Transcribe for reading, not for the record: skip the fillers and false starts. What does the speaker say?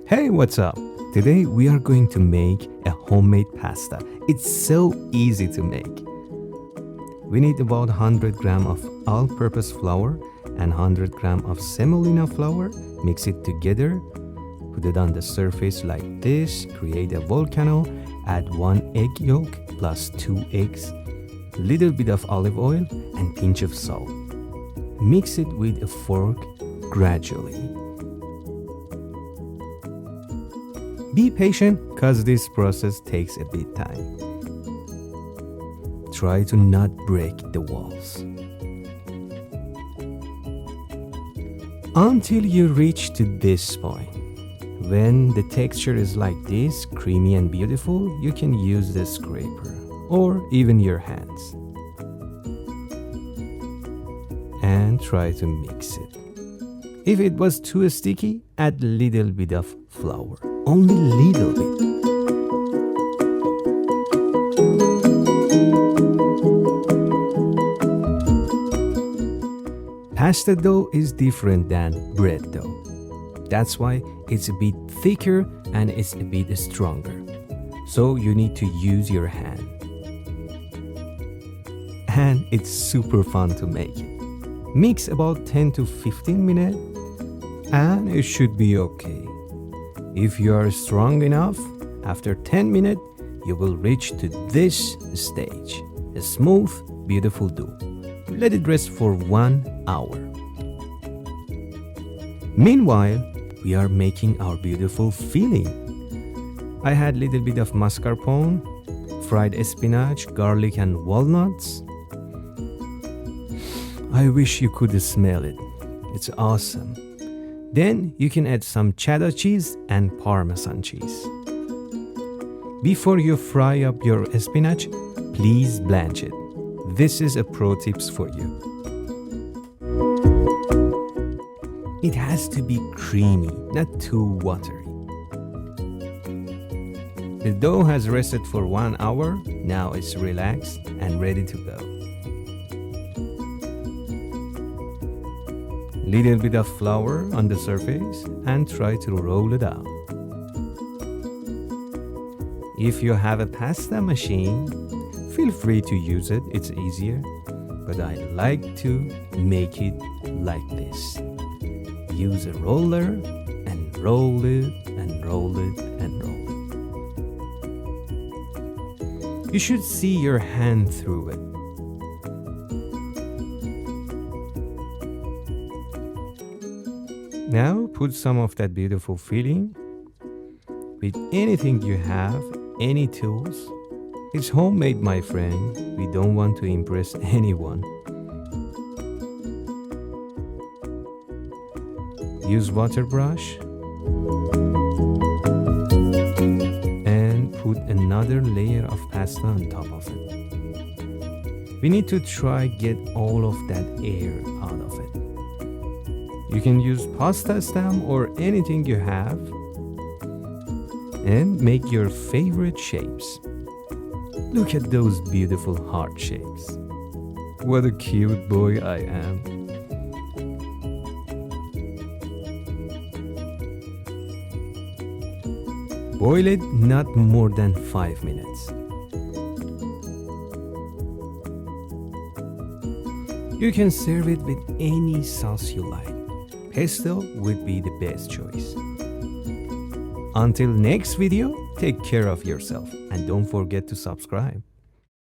Hey, what's up? Today we are going to make a homemade pasta. It's so easy to make. We need about 100 gram of all-purpose flour and 100 gram of semolina flour. Mix it together. Put it on the surface like this. Create a volcano. Add 1 egg yolk plus 2 eggs. Little bit of olive oil and pinch of salt. Mix it with a fork gradually. Be patient because this process takes a bit time. Try to not break the walls. Until you reach to this point. When the texture is like this, creamy and beautiful, you can use the scraper or even your hands. And try to mix it. If it was too sticky, add a little bit of flour. Only little bit. Pasta dough is different than bread dough. That's why it's a bit thicker and it's a bit stronger. So you need to use your hand. And it's super fun to make it. Mix about 10 to 15 minutes and it should be okay. If you are strong enough, after 10 minutes, you will reach to this stage, a smooth, beautiful dough. Let it rest for 1 hour. Meanwhile, we are making our beautiful filling. I had a little bit of mascarpone, fried spinach, garlic and walnuts. I wish you could smell it. It's awesome. Then you can add some cheddar cheese and Parmesan cheese. Before you fry up your spinach, please blanch it. This is a pro tips for you. It has to be creamy, not too watery. The dough has rested for 1 hour. Now it's relaxed and ready to go. Little bit of flour on the surface and try to roll it out. If you have a pasta machine, feel free to use it, it's easier. But I like to make it like this. Use a roller and roll it and roll it and roll it. You should see your hand through it. Now put some of that beautiful filling with anything you have, any tools. It's homemade, my friend. We don't want to impress anyone. Use water brush and put another layer of pasta on top of it. We need to try get all of that air out of it. You can use pasta stamp or anything you have and make your favorite shapes. Look at those beautiful heart shapes. What a cute boy I am. Boil it not more than 5 minutes. You can serve it with any sauce you like. Pesto would be the best choice. Until next video, take care of yourself and don't forget to subscribe.